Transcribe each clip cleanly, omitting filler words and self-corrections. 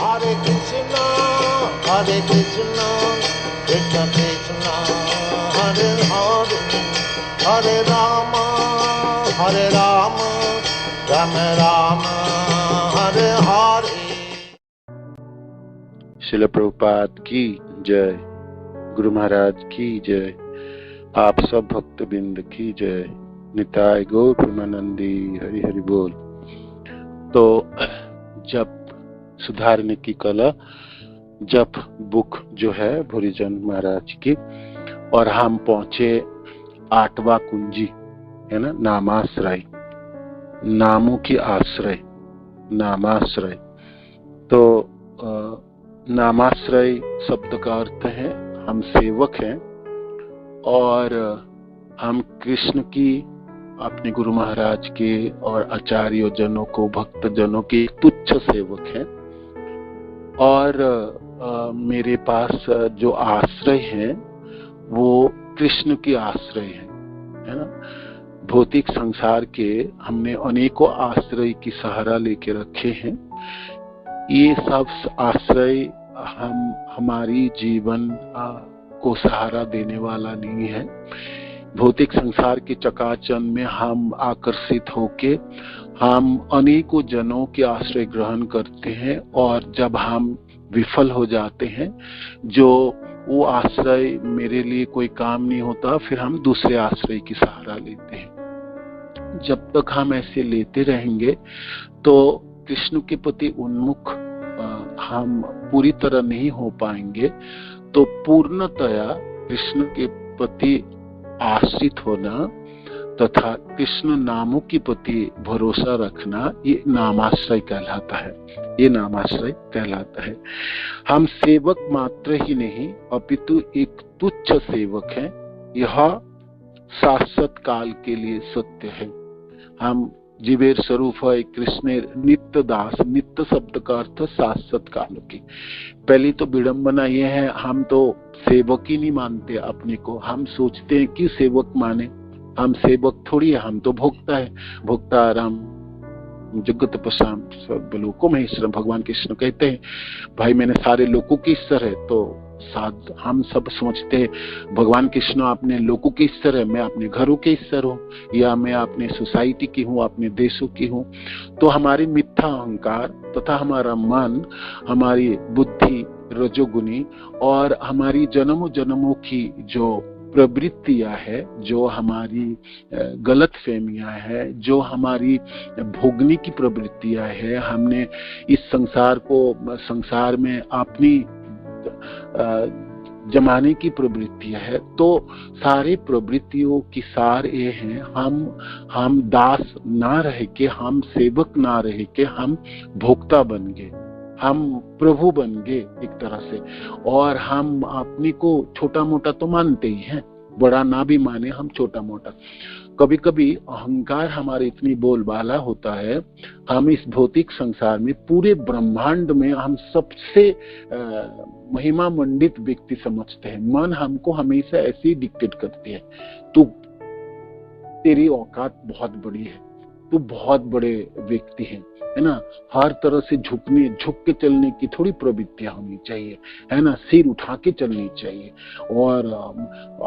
Hare Krishna, Hare Krishna, Krishna Krishna, Hare Hare, Hare Rama, Hare Rama, Rama Rama, Hare Hare। Srila Prabhupada की जय, गुरु महाराज की जय, आप सब भक्तबिंद की जय, निताय गौर प्रेमानंदी, हरि हरि बोल। तो जप सुधारने की कला, जप बुक जो है भूरीचंद महाराज की, और हम पहुंचे 8वां कुंजी है ना, नामाश्रय, नामों की आश्रय, नामाश्रय। तो नामाश्रय शब्द का अर्थ है हम सेवक हैं और हम कृष्ण की, अपने गुरु महाराज के और आचार्य जनों को, भक्त जनों के तुच्छ सेवक हैं। और मेरे पास जो आश्रय है वो कृष्ण की आश्रय है ना। भौतिक संसार के हमने अनेकों आश्रय की सहारा लेके रखे हैं। ये सब आश्रय हमारी जीवन को सहारा देने वाला नहीं है। भौतिक संसार के चकाचौंध में हम आकर्षित होके हम अनेकों जनों के आश्रय ग्रहण करते हैं, और जब हम विफल हो जाते हैं, जो वो आश्रय मेरे लिए कोई काम नहीं होता, फिर हम दूसरे आश्रय की सहारा लेते हैं। जब तक हम ऐसे लेते रहेंगे तो कृष्ण के प्रति उन्मुख हम पूरी तरह नहीं हो पाएंगे। तो पूर्णतया कृष्ण के प्रति आश्रित होना तथा कृष्ण नामों के प्रति भरोसा रखना, ये नामाश्रय कहलाता है। ये नामाश्रय कहलाता है। हम सेवक मात्र ही नहीं अपितु एक तुच्छ सेवक हैं। यह शाश्वत काल के लिए सत्य है। हम जीवेर स्वरूप है कृष्ण नित्य दास। नित्य शब्द का अर्थ शाश्वत काल की। पहली तो विडंबना यह है, हम तो सेवक ही नहीं मानते अपने को। हम सोचते हैं कि सेवक माने, हम सेवक थोड़ी है, हम तो भोक्ता है। भोक्ता राम जगत पशाम सब लोकों में ईश्वर। भगवान कृष्ण कहते हैं भाई मैंने सारे लोगों की ईश्वर है। तो साथ हम सब सोचते हैं भगवान कृष्ण अपने लोगों की ईश्वर है, मैं अपने घरों के ईश्वर हूँ, या मैं अपने सोसाइटी की हूँ, अपने देशों की हूँ। तो हमारी मिथ्या अहंकार तथा हमारा मन, हमारी बुद्धि रजोगुनी और हमारी जन्मों जन्मों की जो प्रवृत्तियां है, जो हमारी गलत फहमियां है, जो हमारी भोगने की प्रवृत्तियां है, हमने इस संसार में अपनी जमाने की प्रवृत्तियां है। तो सारी प्रवृत्तियों की सार ये है, हम दास ना रह के, हम सेवक ना रह के, हम भोक्ता बन गए, हम प्रभु बन गए एक तरह से। और हम अपने को छोटा मोटा तो मानते ही हैं, बड़ा ना भी माने, हम छोटा मोटा। कभी कभी अहंकार हमारे इतनी बोलबाला होता है, हम इस भौतिक संसार में, पूरे ब्रह्मांड में हम सबसे महिमा मंडित व्यक्ति समझते हैं। मन हमको हमेशा ऐसे ही डिक्टेट करती है, तू तेरी औकात बहुत बड़ी है, तू बहुत बड़े व्यक्ति है ना। हर तरह से झुक के चलने की थोड़ी प्रवृत्तियां होनी चाहिए, है ना। सिर उठा के चलनी चाहिए और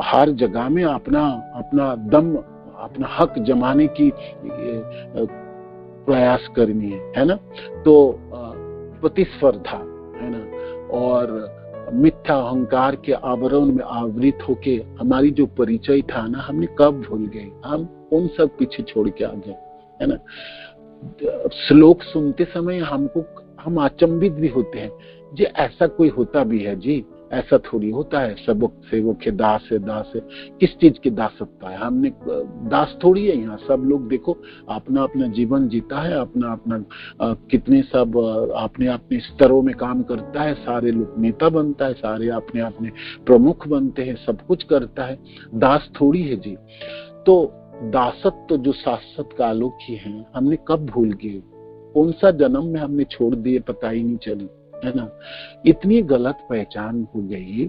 हर जगह में अपना दम, अपना हक जमाने की प्रयास करनी है ना। तो प्रतिस्पर्धा, है ना, और मिथ्या अहंकार के आवरण में आवृत होके हमारी जो परिचय था ना, हमने कब भूल गए, हम उन सब पीछे छोड़ के आ गए, है ना। श्लोक सुनते समय हम अचंभित भी होते हैं जी, ऐसा कोई होता भी है जी, ऐसा थोड़ी होता है। सबक सेवक है, दास है, दास है। किस चीज की दासत्व है? हमने दास थोड़ी है। यहाँ सब लोग देखो अपना अपना जीवन जीता है, अपना अपना कितने सब अपने अपने स्तरों में काम करता है। सारे लोग नेता बनता है, सारे अपने अपने प्रमुख बनते हैं, सब कुछ करता है। दास थोड़ी है जी। तो दासत्व जो शाश्वत कालों की है, हमने कब भूल गए? कौन सा जन्म में हमने छोड़ दिए, पता ही नहीं चली, है ना। इतनी गलत पहचान हो गई।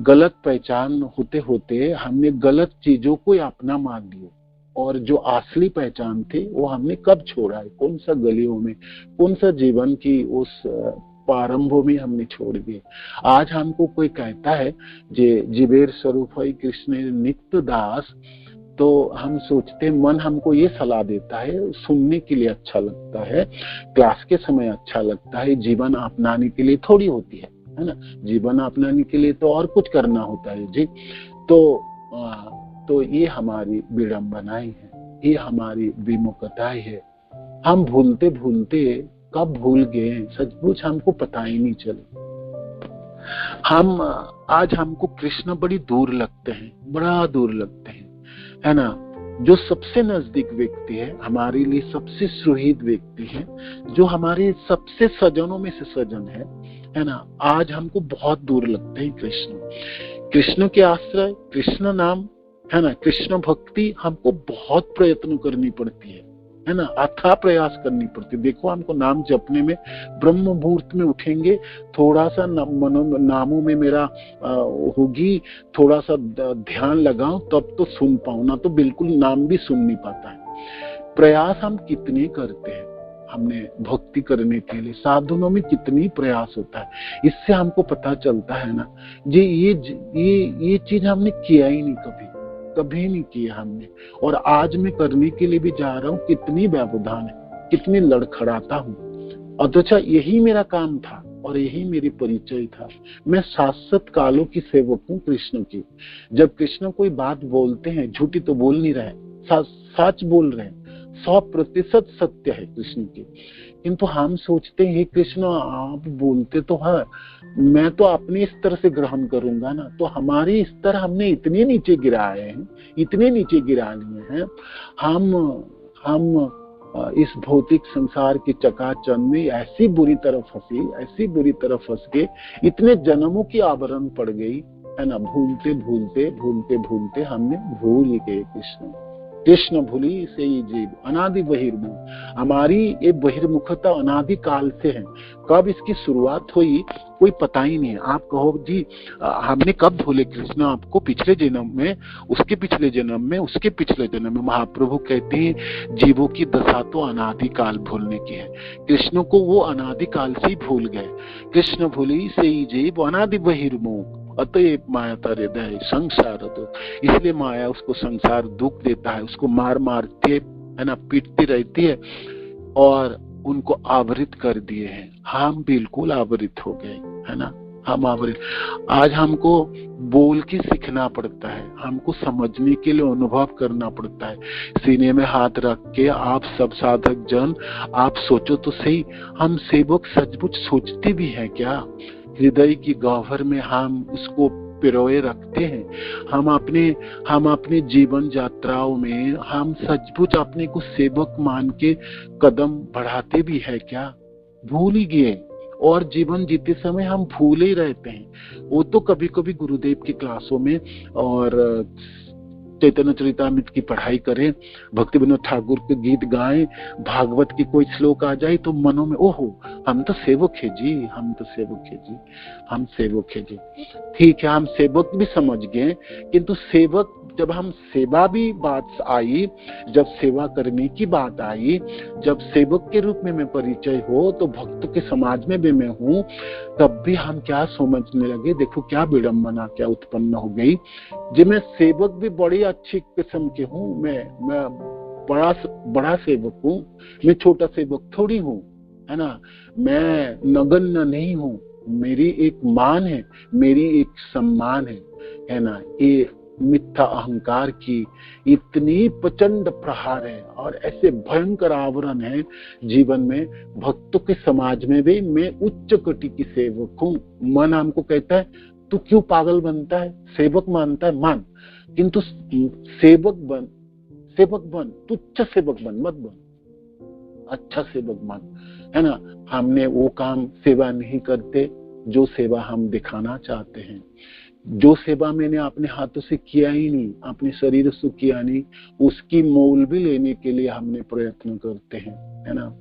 गलत पहचान होते होते हमने गलत चीजों को अपना मान लिया, और जो असली पहचान थी वो हमने कब छोड़ा है? कौन सा गलियों में, कौन सा जीवन की उस प्रारंभों में हमने छोड़ दिए। आज हमको कोई कहता है जे जीवेर स्वरूप है कृष्ण नित्य दास, तो हम सोचते, मन हमको ये सलाह देता है, सुनने के लिए अच्छा लगता है, क्लास के समय अच्छा लगता है, जीवन अपनाने के लिए थोड़ी होती है ना, जीवन अपनाने के लिए तो और कुछ करना होता है जी। तो ये हमारी विडंबनाएं है, ये हमारी विमुखताएं है। हम भूलते भूलते कब भूल गए सचमुच हमको पता ही नहीं चला। आज हमको कृष्ण बड़ी दूर लगते हैं, बड़ा दूर लगते हैं, है ना। जो सबसे नजदीक व्यक्ति है, हमारे लिए सबसे सुहृद व्यक्ति है, जो हमारे सबसे सजनों में से सजन है ना, आज हमको बहुत दूर लगते हैं कृष्ण के आश्रय, कृष्ण नाम, है ना, कृष्ण भक्ति हमको बहुत प्रयत्न करनी पड़ती है ना, अथाह प्रयास करनी पड़ती है। देखो हमको नाम जपने में ब्रह्म मुहूर्त में उठेंगे, थोड़ा सा नामों में मेरा होगी, थोड़ा सा ध्यान लगाऊं तब तो सुन पाऊं, ना तो बिल्कुल नाम भी सुन नहीं पाता है। प्रयास हम कितने करते हैं हमने भक्ति करने के लिए, साधनों में कितनी प्रयास होता है, इससे हमको पता चलता है ना जी ये चीज हमने किया ही नहीं, कभी नहीं किया हमने। और आज मैं करने के लिए भी जा रहा हूँ, कितनी व्यवधान है, कितनी लड़खड़ाता हूँ। अथच यही मेरा काम था और यही मेरी परिचय था। मैं शाश्वत कालों की सेवक हूँ कृष्ण की। जब कृष्ण कोई बात बोलते हैं, झूठी तो बोल नहीं रहे, सच बोल रहे हैं, 100% सत्य है कृष्ण की। किंतु हम सोचते हैं कृष्ण आप बोलते तो है, मैं तो अपने स्तर से ग्रहण करूंगा ना। तो हमारे स्तर हमने इतने नीचे गिराए हैं, इतने नीचे गिरा लिए हैं, हम इस भौतिक संसार के चकाचौंध में ऐसी बुरी तरह फंस गए, इतने जन्मों की आवरण पड़ गई है ना। भूलते हमने भूल ही गए कृष्ण भूली से ही जीव अनादि बहिर्मुख। हमारी ये बहिर्मुखता अनादि काल से है। कब इसकी शुरुआत हुई कोई पता ही नहीं है। आप कहो जी हमने कब भूले कृष्ण आपको? पिछले जन्म में, उसके पिछले जन्म में, उसके पिछले जन्म में। महाप्रभु कहते हैं जीवों की दशा तो अनादि काल भूलने की है। कृष्ण को वो अनादि काल से ही भूल गए। कृष्ण भूली से ही जीव अनादि बहिर्मुख अतएव माया हृदय संसार दुख। इसलिए माया उसको संसार दुख देता है, उसको मारती है ना, पीटती रहती है और उनको आवृत कर दिए हैं। हम बिल्कुल आवृत हो गए है ना, हम आवृत। आज हमको बोल के सीखना पड़ता है, हमको समझने के लिए अनुभव करना पड़ता है। सीने में हाथ रख के आप सब साधक जन आप सोचो तो सही, हम सेवक सचमुच सोचते भी हैं क्या? हृदय की गह्वर में हम उसको पिरोए रखते हैं। हम अपने जीवन यात्राओं में हम सचमुच अपने को सेवक मान के कदम बढ़ाते भी है क्या? भूल ही गए। और जीवन जीते समय हम भूले ही रहते हैं। वो तो कभी कभी गुरुदेव की क्लासों में और चैतन्य चरितामृत की पढ़ाई करें, भक्ति विनोद ठाकुर के गीत गाएं, भागवत की कोई श्लोक आ जाए तो मनों में ओहो हम तो सेवक है जी, हम सेवक है जी। ठीक है, हम सेवक भी समझ गए, किंतु सेवक जब हम सेवा भी बात आई, जब सेवा करने की बात आई, जब सेवक के रूप में मैं परिचय हो तो भक्त के समाज में भी मैं हूँ, तब भी हम क्या समझने लगे। देखो क्या विडंबना क्या उत्पन्न हो गई जी। मैं सेवक भी बड़ी अच्छी किस्म के हूँ, मैं बड़ा सेवक हूँ, मैं छोटा सेवक थोड़ी हूँ है ना। मैं नगण्य नहीं हूँ, मेरी एक मान है, मेरी एक सम्मान है ना। ये मिथ्या अहंकार की इतनी प्रचंड प्रहार है और ऐसे भयंकर आवरण है जीवन में। भक्तों के समाज में भी मैं उच्च कोटि की सेवक हूँ। मन हमको कहता है तू क्यों पागल बनता है, सेवक मानता है मान, किंतु सेवक बन, तुच्छ सेवक बन मत बन, अच्छा सेवक मान है ना। हमने वो काम सेवा नहीं करते जो सेवा हम दिखाना चाहते हैं। जो सेवा मैंने अपने हाथों से किया ही नहीं, अपने शरीर से किया नहीं, उसकी मोल भी लेने के लिए हमने प्रयत्न करते हैं है ना।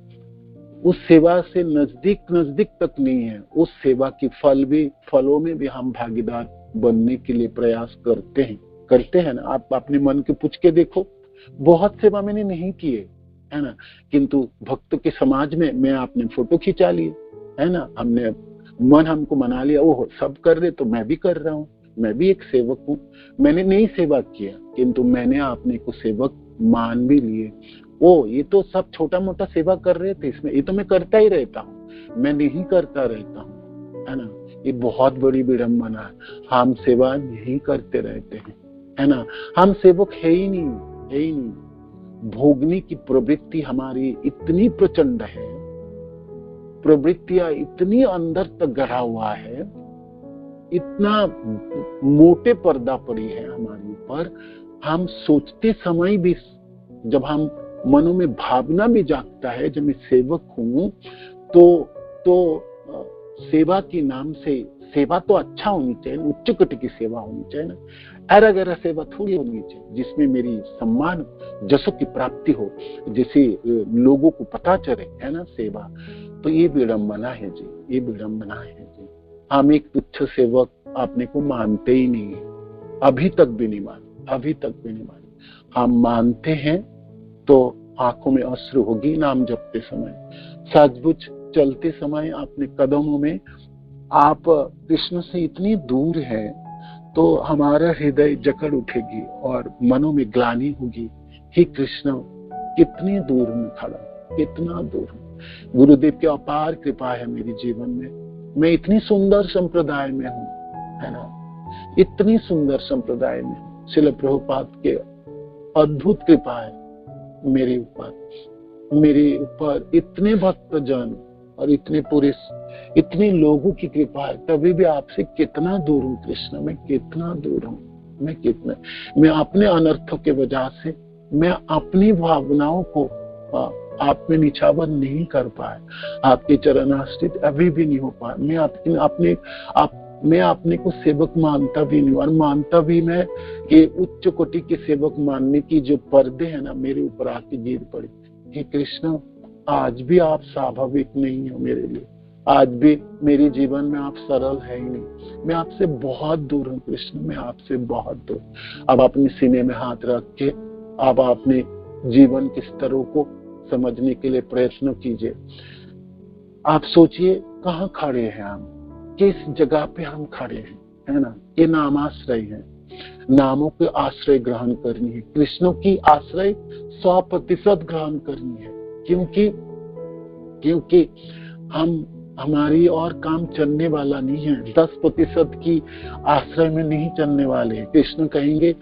उस सेवा से नजदीक तक नहीं है। उस सेवा की फलों में भी हम भागीदार बनने के लिए प्रयास करते हैं ना। आप अपने मन के पूछ के देखो, बहुत सेवा मैंने नहीं की है ना, किंतु भक्त के समाज में मैं आपने फोटो खिंचा लिए है ना। हमने मन हमको मना लिया, ओह सब कर रहे तो मैं भी कर रहा हूँ, मैं भी एक सेवक हूँ। मैंने नहीं सेवा किया, किंतु मैंने अपने को सेवक मान भी लिए। ओ ये तो सब छोटा मोटा सेवा कर रहे थे, इसमें ये तो मैं करता ही रहता हूँ, मैं नहीं करता रहता हूँ, है ना। ये बहुत बड़ी विडंबना है। हम सेवा नहीं करते रहते हैं, है ना। हम सेवक है ही नहीं, है ही नहीं। भोगने की प्रवृत्ति हमारी इतनी प्रचंड है, प्रवृत्तियां इतनी अंदर तक गढ़ा हुआ है, इतना मोटे पर्दा पड़ी है हमारे ऊपर। हम सोचते समय भी, जब हम मनों में भावना भी जागता है जब मैं सेवक हूं, तो सेवा के नाम से, सेवा तो अच्छा होनी चाहिए, उच्च कोटि की सेवा होनी चाहिए ना, ऐरा गैरा सेवा थोड़ी होनी चाहिए जिसमें मेरी सम्मान जसों की प्राप्ति हो, जैसे लोगों को पता चले, है ना सेवा। तो ये विडंबना है जी, ये विडंबना है जी। हम एक तुच्छ सेवक अपने को मानते ही नहीं है, अभी तक भी नहीं माने, अभी तक भी नहीं माने। हम मानते हैं तो आंखों में अश्रु होगी नाम जपते समय, सचमुच चलते समय अपने कदमों में आप कृष्ण से इतनी दूर है तो हमारा हृदय जकड़ उठेगी और मनों में ग्लानि होगी, हे कृष्ण कितनी दूर में खड़ा, कितना दूर। गुरुदेव की अपार कृपा है मेरे जीवन में, मैं इतनी सुंदर संप्रदाय में हूँ, है ना, इतनी सुंदर संप्रदाय में हूँ। श्रील प्रभुपाद के अद्भुत कृपा है मेरे ऊपर इतने भक्त जन और इतने पूरे, इतने लोगों की कृपा है, तभी भी आपसे कितना दूर हूँ कृष्ण, मैं कितना दूर हूँ, मैं अपने अनर्थों के वजह से मैं अपनी भावनाओं को आप में निछावर नहीं कर पाया, आपके चरणाश्रित अभी भी नहीं हो पाया। मैं अपने को सेवक मानता भी नहीं, और मानता भी मैं कि उच्च कोटि के सेवक मानने की जो पर्दे है ना मेरे ऊपर आके गिर पड़े। हे कृष्ण आज भी आप स्वाभाविक नहीं हो मेरे लिए, आज भी मेरे जीवन में आप सरल है ही नहीं, मैं आपसे बहुत दूर हूँ कृष्ण, मैं आपसे बहुत दूर। अब अपने सीने में हाथ रख के अब अपने जीवन के स्तरों को समझने के लिए प्रयत्न कीजिए। आप सोचिए कहाँ खड़े हैं हम, किस जगह पे हम खड़े हैं, है ना। ये नामाश्रय है, नामों के आश्रय ग्रहण करनी है, कृष्णों की आश्रय 100% ग्रहण करनी है, क्योंकि हमारी और काम चलने वाला नहीं है, 10% की आश्रय में नहीं चलने वाले हैं। कृष्ण कहेंगे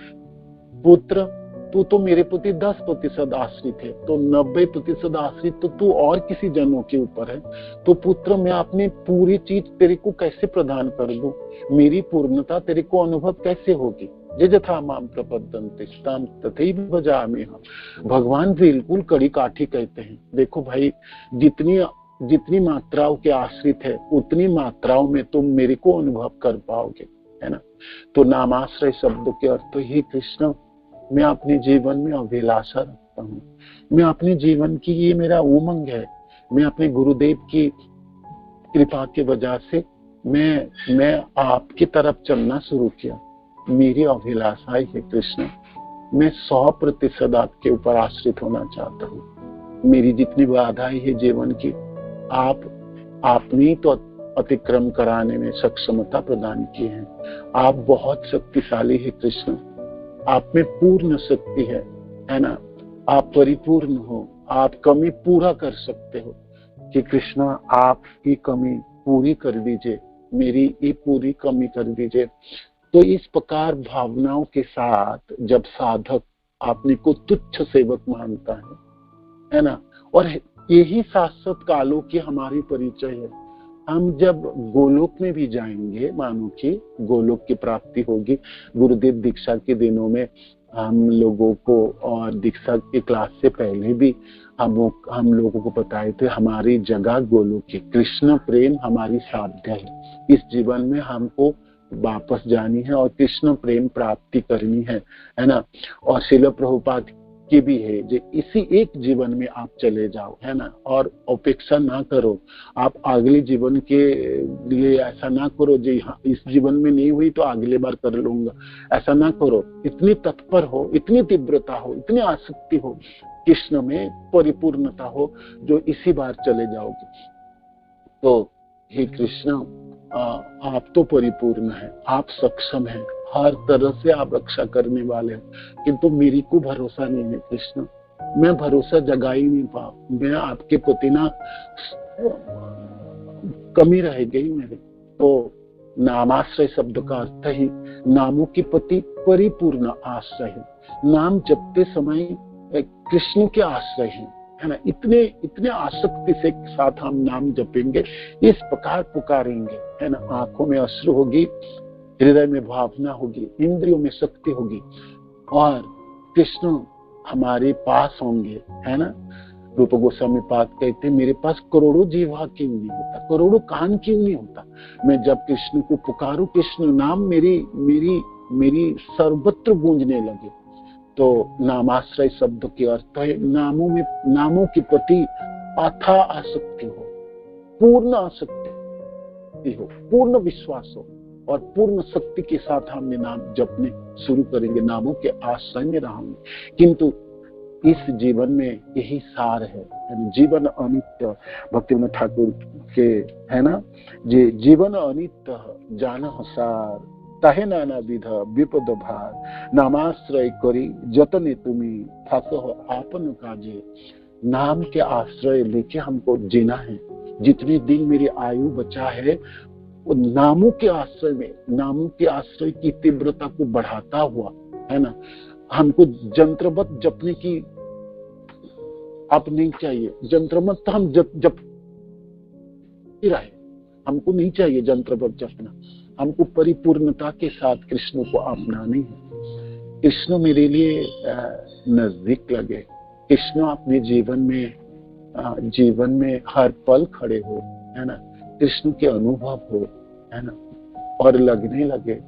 पुत्र तू तो मेरे प्रति 10% आश्रित है, तो 90% आश्रित तो तू और किसी जनों के ऊपर है, तो पुत्र मैं अपनी पूरी चीज तेरे को कैसे प्रदान कर दूं, मेरी पूर्णता तेरे को अनुभव कैसे होगी। यथा माम प्रपद्यन्ते ताम तथैव भजाम्यहम्। भगवान बिल्कुल कड़ी काठी कहते हैं, देखो भाई जितनी मात्राओं के आश्रित है उतनी मात्राओं में तुम मेरे को अनुभव कर पाओगे, है ना। तो नामाश्रय शब्द के अर्थ ही कृष्ण, मैं अपने जीवन में अभिलाषा रखता हूँ, मैं अपने जीवन की, ये मेरा उमंग है, मैं अपने गुरुदेव की कृपा के वजह से मैं आपकी तरफ चलना शुरू किया। मेरी अभिलाषा है कृष्ण, मैं 100% आपके ऊपर आश्रित होना चाहता हूँ। मेरी जितनी बाधाएं है जीवन की, आपने तो अतिक्रम कराने में सक्षमता प्रदान की है। आप बहुत शक्तिशाली है कृष्ण, आप में पूर्ण शक्ति है ना। आप परिपूर्ण हो, आप कमी पूरा कर सकते हो कि कृष्ण आपकी कमी पूरी कर दीजिए, मेरी ये पूरी कमी कर दीजिए। तो इस प्रकार भावनाओं के साथ जब साधक अपने को तुच्छ सेवक मानता है ना, और यही शाश्वत कालों की हमारी परिचय है। हम जब गोलोक में भी जाएंगे, मानो कि गोलोक की प्राप्ति होगी। गुरुदेव दीक्षा के दिनों में हम लोगों को, और दीक्षा की क्लास से पहले भी हम लोगों को बताए थे, हमारी जगह गोलोक है, कृष्ण प्रेम हमारी साध्य है। इस जीवन में हमको वापस जानी है और कृष्ण प्रेम प्राप्ति करनी है ना। और श्रील प्रभुपाद की भी है जो इसी एक जीवन में आप चले जाओ, है ना, और अपेक्षा ना करो आप अगले जीवन के लिए, ऐसा ना करो जो इस जीवन में नहीं हुई तो अगले बार कर लूंगा, ऐसा ना करो। इतनी तत्पर हो, इतनी तीव्रता हो, इतनी आसक्ति हो, कृष्ण में परिपूर्णता हो, जो इसी बार चले जाओगे। तो हे कृष्ण, आप तो परिपूर्ण है, आप सक्षम हैं, हर तरह से आप रक्षा करने वाले हैं, किंतु मेरी को भरोसा नहीं है कृष्ण। मैं भरोसा जगा ही नहीं पा, मैं आपके प्रति ना कमी रह गई मेरे। तो नामाश्रय शब्द का अर्थ ही नामों के प्रति परिपूर्ण आश्रय है। नाम जपते समय कृष्ण के आश्रय है ना। इतने आसक्ति से साथ हम नाम जपेंगे, इस प्रकार पुकारेंगे, है ना। आंखों में अश्रु होगी, हृदय में भावना होगी, इंद्रियों में शक्ति होगी, और कृष्ण हमारे पास होंगे, है ना। रूप गोस्वामी पाद कहते हैं, मेरे पास करोड़ों जीवा क्यों नहीं होता, करोड़ों कान क्यों नहीं होता, मैं जब कृष्ण को पुकारूं, कृष्ण नाम मेरी सर्वत्र गूंजने लगे। तो नामाश्रय शब्द के अर्थ है नामों के प्रति अथाह आसक्ति हो, पूर्ण आसक्ति हो, पूर्ण विश्वास हो, और पूर्ण शक्ति के साथ हमने नाम जपने शुरू करेंगे, नामों के आश्रय में रहेंगे। किंतु इस जीवन में यही सार है, जीवन अनित्य। भक्तिविनोद ठाकुर के, है ना, जे जीवन अनित्य जान सार, ताहे नाना विध विपद भार, नामाश्रय करी जतने तुम्हें फासो आपन काजे। नाम के आश्रय लेके हमको जीना है। जितने दिन मेरी आयु बचा है, वो नामों के आश्रय में, नामों के आश्रय की तीव्रता को बढ़ाता हुआ, है ना। हमको जंत्रवत जपने की आप नहीं चाहिए। जंत्रवत तो हम जप ही रहे, हमको नहीं चाहिए जंत्रवत जपना। हमको परिपूर्णता के साथ कृष्ण को अपनानी है। कृष्ण मेरे लिए नजदीक लगे, कृष्ण अपने जीवन में हर पल खड़े हो, है ना। कृष्ण के अनुभव हो, है ना, और लगने लगे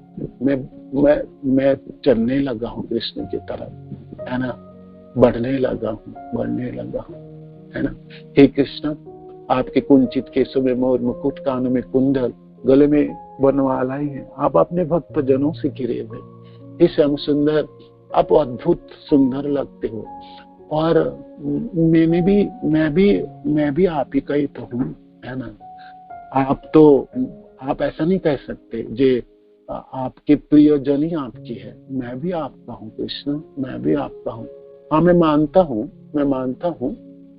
मैं चलने लगा हूँ कृष्ण की तरफ, है ना, बढ़ने लगा हूँ, है ना। हे कृष्ण, आपके कुंचित केशों में मोर मुकुट, कानों में कुंडल, गले में बनवाला ही है। आप अपने भक्त जनों से घिरे हुए, हे श्याम सुंदर, आप अद्भुत सुंदर लगते हो। और मैं भी आप ही का ही तो हूँ, है ना। आप ऐसा नहीं कह सकते जे आपके प्रियजन ही आपकी है। मैं भी आपका हूँ कृष्ण, मैं भी आपका हूँ। हाँ, मैं मानता हूँ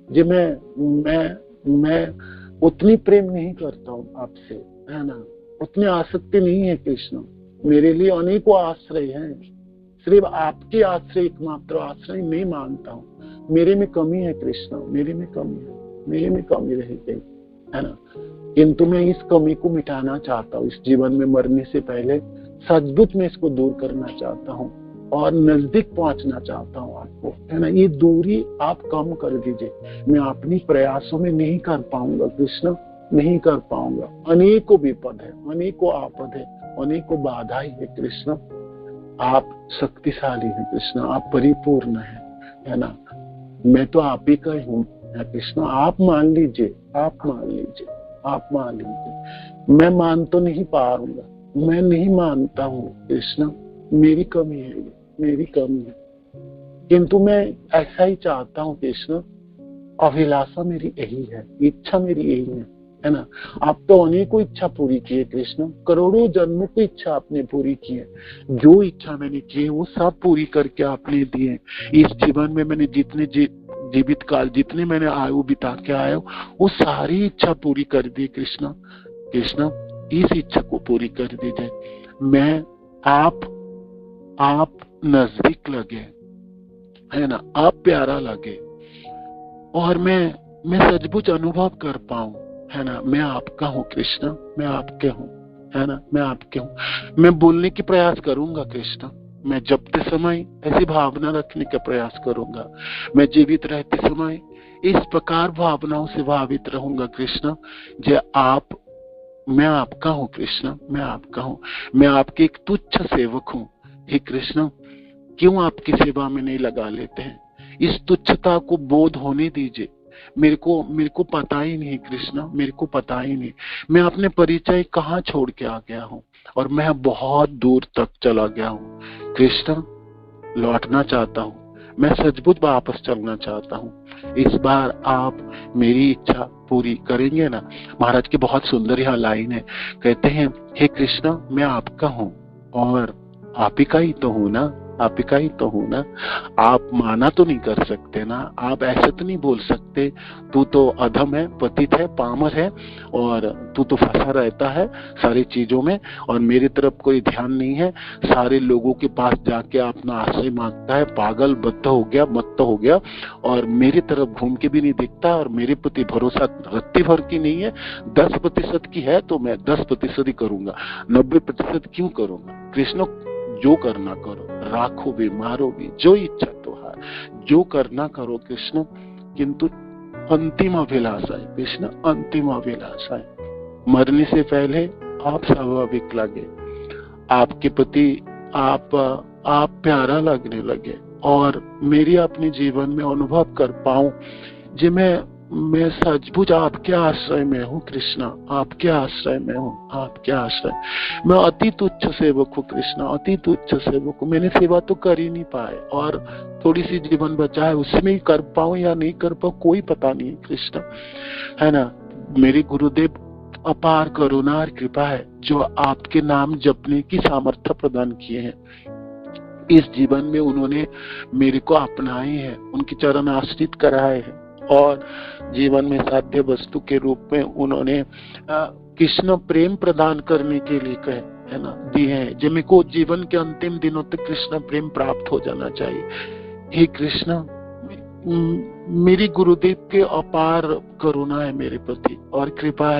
जे मैं उतनी प्रेम नहीं करता हूँ आपसे, है ना, उतनी आसक्ति नहीं है कृष्ण। मेरे लिए अनेकों आश्रय हैं, सिर्फ आपके आश्रय एकमात्र आश्रय नहीं मानता हूँ। मेरे में कमी है कृष्ण, मेरे में कमी रह गई, है ना। किंतु मैं इस कमी को मिटाना चाहता हूँ। इस जीवन में मरने से पहले सचमुच में इसको दूर करना चाहता हूँ और नजदीक पहुंचना चाहता हूँ आपको, है ना। ये दूरी आप कम कर दीजिए। मैं अपनी प्रयासों में नहीं कर पाऊंगा कृष्ण, नहीं कर पाऊंगा। अनेकों विपद है, अनेकों आपद है, अनेकों बाधाएं है कृष्ण। आप शक्तिशाली हैं कृष्ण, आप परिपूर्ण है ना। मैं तो आप ही का हूँ कृष्ण, आप मान लीजिए। मैं मान तो नहीं पाऊंगा, मैं नहीं मानता हूँ कृष्ण, मेरी कमी है, किंतु मैं ऐसा ही चाहता हूँ कृष्ण। अभिलाषा मेरी यही है, इच्छा मेरी यही है ना। आप तो अनेकों इच्छा पूरी की है कृष्ण, करोड़ों जन्मों की इच्छा आपने पूरी की है। जो इच्छा मैंने की है वो सब पूरी करके आपने दी है। इस जीवन में मैंने जितने जीवित काल, जितने मैंने आयु बिता के आया वो सारी इच्छा पूरी कर दी कृष्ण। इस इच्छा को पूरी कर दीजिए। मैं आप नजदीक लगे, है ना, आप प्यारा लगे, और मैं सचमुच अनुभव कर पाऊं, है ना। मैं आपका हूँ कृष्ण, मैं आपके हूँ, है ना, मैं आपके हूँ। मैं बोलने की प्रयास करूंगा कृष्ण, मैं जपते समय ऐसी भावना रखने का प्रयास करूंगा। मैं जीवित रहते समय इस प्रकार भावनाओं से भावित रहूंगा कृष्ण। मैं आपका हूँ कृष्ण, मैं आपका हूँ। मैं आपके एक तुच्छ सेवक हूँ। हे कृष्ण, क्यों आपकी सेवा में नहीं लगा लेते हैं? इस तुच्छता को बोध होने दीजिए। मेरे को पता ही नहीं कृष्ण, मेरे को पता ही नहीं। मैं अपने परिचय कहाँ छोड़ के आ गया हूँ, और मैं बहुत दूर तक चला गया हूँ कृष्ण। लौटना चाहता हूँ, मैं सचमुच वापस चलना चाहता हूँ। इस बार आप मेरी इच्छा पूरी करेंगे ना। महाराज की बहुत सुंदर यह लाइन है, कहते हैं हे कृष्ण मैं आपका हूँ और आप ही का ही तो हूँ ना, आप ही का ही तो हूँ ना। आप माना तो नहीं कर सकते ना, आप ऐसे तो नहीं बोल सकते तू तो अधम है, पतित है, पामर है और तू तो फंसा रहता है सारी चीजों में और मेरी तरफ कोई ध्यान नहीं है, सारे लोगों के पास जाके अपना आश्रय मांगता है, पागल बद्ध हो गया, मत्त हो गया और मेरी तरफ घूम के भी नहीं दिखता और मेरे प्रति भरोसा रत्ती भर की नहीं है। 10% की है तो मैं 10% ही करूंगा, 90% क्यों करूंगा। कृष्ण जो करना करो, राखो भी मारो भी, जो इच्छा तुहार, जो करना करो कृष्ण, किंतु अंतिम अभिलाषा है कृष्ण, अंतिम अभिलाषा है। मरने से पहले आप स्वाभाविक लगे, आपके प्रति आप प्यारा लगने लगे और मेरी अपने जीवन में अनुभव कर पाऊं जी मैं सचमुच आपके आश्रय में हूँ कृष्ण, आपके आश्रय में हूँ, आपके आश्रय। मैं अति तुच्छ सेवक हूँ कृष्ण, अति तुच्छ सेवक हूँ। मैंने सेवा तो कर ही नहीं पाए और थोड़ी सी जीवन बचा है, उसमें ही कर पाऊं या नहीं कर पाऊं कोई पता नहीं कृष्ण, है ना। मेरे गुरुदेव अपार करुणा और कृपा है जो आपके नाम जपने की सामर्थ्य प्रदान किए हैं। इस जीवन में उन्होंने मेरे को अपनाए हैं, उनके चरण आश्रित कराए हैं और जीवन में साध्य वस्तु के रूप में उन्होंने कृष्ण प्रेम प्रदान करने के लिए कहे, है ना, दिए हैं। जिनमें को जीवन के अंतिम दिनों तक कृष्ण प्रेम प्राप्त हो जाना चाहिए। हे कृष्ण, मेरी गुरुदेव के अपार करुणा है मेरे प्रति और कृपा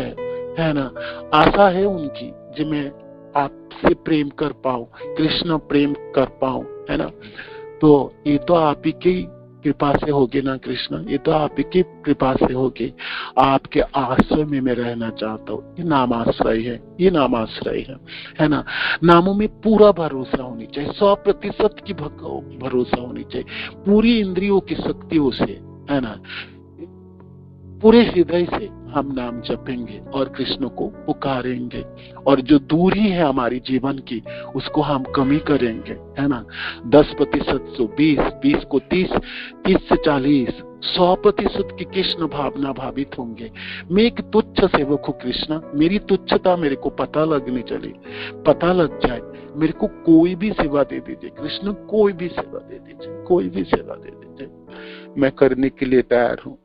है ना। आशा है उनकी जिनमें आपसे प्रेम कर पाऊं, कृष्ण प्रेम कर पाऊं, है ना। तो ये तो आप ही की कृपा से होगी ना कृष्ण, ये तो आप ही की कृपा से होगी। आपके आश्रय में मैं रहना चाहता हूँ। ये नाम आश्रय है, ये नाम आश्रय है ना। नामों में पूरा भरोसा होनी चाहिए, 100% की भरोसा होनी चाहिए, पूरी इंद्रियों की शक्तियों से, है ना। पूरे हृदय से हम नाम जपेंगे और कृष्ण को पुकारेंगे और जो दूरी है हमारी जीवन की उसको हम कमी करेंगे, है ना। 10% से 20, 20 को 30, 30 से 40, 100% की कृष्ण भावना भावित होंगे। मैं एक तुच्छ सेवक हूँ कृष्ण, मेरी तुच्छता मेरे को पता लगने चले, पता लग जाए, मेरे को कोई भी सेवा दे दीजिए कृष्ण, कोई भी सेवा दे दीजिए, कोई भी सेवा दे दीजिए। मैं करने के लिए तैयार हूँ,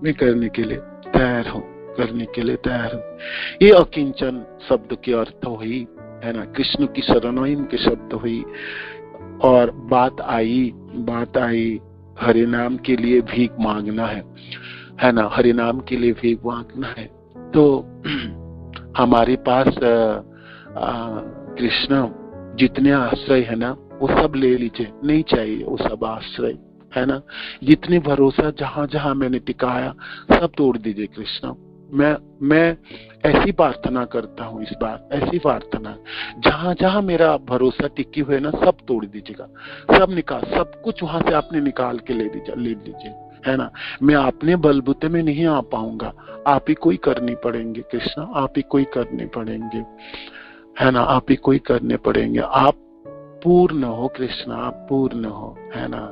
मैं करने के लिए तैयार हूँ, करने के लिए तैयार हूँ। ये अकिंचन शब्द के अर्थ हुई, है ना। कृष्ण की शरणों के शब्द हुई और बात आई हरि नाम के लिए भीख मांगना है ना। हरि नाम के लिए भीख मांगना है तो हमारे पास कृष्ण जितने आश्रय है ना वो सब ले लीजिए, नहीं चाहिए वो सब आश्रय, है ना। जितने भरोसा जहां जहां मैंने टिकाया सब तोड़ दीजिए कृष्ण। मैं ऐसी प्रार्थना करता हूँ, इस बार ऐसी प्रार्थना, जहां जहां मेरा भरोसा टिकी हुए ना सब तोड़ दीजिएगा, सब निकाल, सब कुछ वहां से आपने निकाल के ले लीजिए, है ना। मैं अपने बलबूते में नहीं आ पाऊंगा, आप ही कोई करनी पड़ेंगे कृष्ण, आप ही कोई करने पड़ेंगे, है ना। आप ही कोई करने पड़ेंगे। आप पूर्ण हो कृष्ण, आप पूर्ण हो, है ना।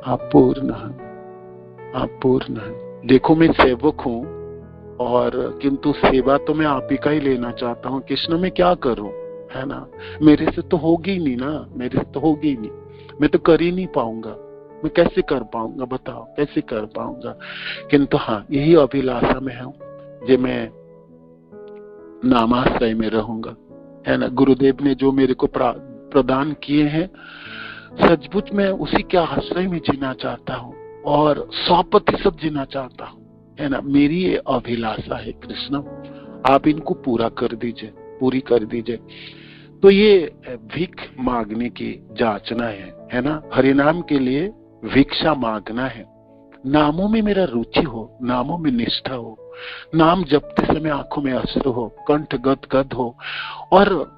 आप पूर्ण हैं, आप पूर्ण हैं। देखो मैं सेवक हूँ और किंतु सेवा तो मैं आप ही का ही लेना चाहता हूँ कृष्ण, मैं क्या करूँ, है ना। मेरे से तो होगी नहीं ना, मेरे से तो होगी नहीं, मैं तो कर ही नहीं पाऊंगा, मैं कैसे कर पाऊंगा, बताओ कैसे कर पाऊंगा। किंतु हाँ यही अभिलाषा में हूँ जो मैं नामाश्रय में रहूंगा, है ना। गुरुदेव ने जो मेरे को प्रदान किए हैं सचमुच मैं उसी के आश्रय में जीना चाहता हूँ और 100% जीना चाहता हूँ, है ना। मेरी ये अभिलाषा है कृष्ण, आप इनको पूरा कर दीजिए, पूरी कर दीजिए। तो ये भीख मांगने की जांचना है ना। हरिनाम के लिए भिक्षा मांगना है। नामों में मेरा रुचि हो, नामों में निष्ठा हो, नाम जपते समय आंखों में अश्रु हो, कंठ गदगद हो और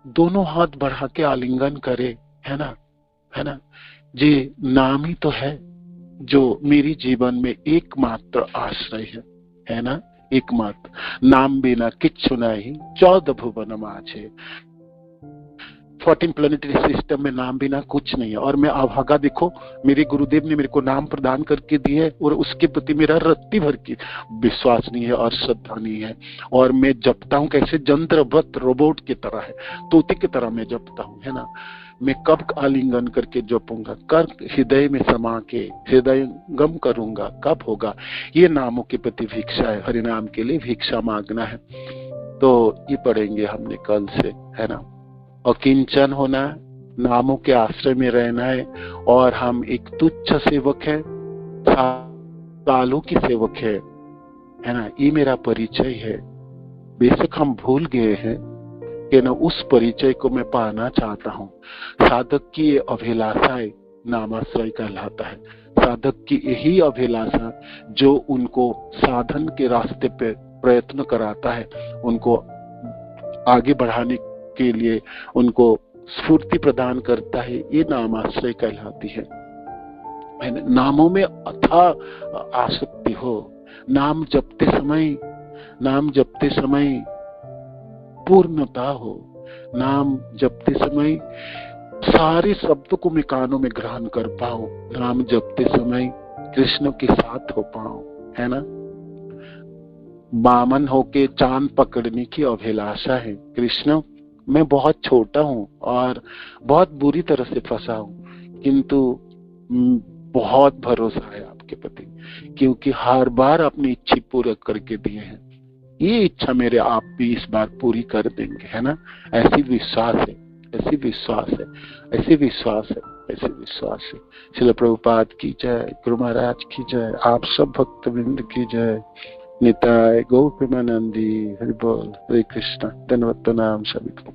दोनों हाथ बढ़ा के आलिंगन करे, है ना, है ना। ये नाम ही तो है जो मेरी जीवन में एकमात्र आश्रय है ना, एकमात्र। नाम बिना किच्छु नहीं 14 भुवन माझे। 14 प्लेनेटरी सिस्टम में नाम बिना कुछ नहीं है। और मैं अभागा, देखो मेरे गुरुदेव ने मेरे को नाम प्रदान करके दिए है और उसके प्रति मेरा रत्ती भर की विश्वास नहीं है और श्रद्धा नहीं है। और मैं जपता हूँ कैसे, जंत्रवत रोबोट की तरह है, तोते की तरह मैं जपता हूँ, है ना। मैं कब आलिंगन करके जपूंगा, कर हृदय में समा के हृदय गम करूंगा, कब होगा। ये नामों के प्रति भिक्षा है, हरि नाम के लिए भिक्षा मांगना है। तो ये पढ़ेंगे हमने कल से, है ना। अकिंचन होना, नामों के आश्रय में रहना है। और हम एक तुच्छ सेवक है, सालों की सेवक है ना। ये मेरा परिचय है। बेशक हम भूल गए हैं कि ना उस परिचय को मैं पाना चाहता हूँ। साधक की ये अभिलाषा है, नामाश्रय कहलाता है। साधक की यही अभिलाषा जो उनको साधन के रास्ते पे प्रयत्न कराता है, उनको आगे बढ़ाने के लिए उनको स्फूर्ति प्रदान करता है, ये नामाश्रय कहलाती है। नामों में अथाह आसक्ति हो, नाम जपते समय पूर्णता हो, नाम जपते समय सारे शब्दों को मैं कानों में ग्रहण कर पाऊं, नाम जपते समय कृष्ण के साथ हो पाऊं, है ना। बामन होके चांद पकड़ने की अभिलाषा है। कृष्ण, मैं बहुत छोटा हूँ और बहुत बुरी तरह से फंसा हूँ, किंतु बहुत भरोसा है आपके प्रति, क्योंकि हर बार अपनी इच्छा पूरा करके दिए हैं। ये इच्छा मेरे आप भी इस बार पूरी कर देंगे, है ना। ऐसी विश्वास है, ऐसी विश्वास है, ऐसी विश्वास है, ऐसी विश्वास है। श्रील प्रभुपाद की जय, गुरु महाराज की जय, आप सब भक्तवृंद की जय। निताय गौ प्रेमानंदी, हरि बोल, हरे कृष्ण, धन्यवाद, प्रणाम सभी को।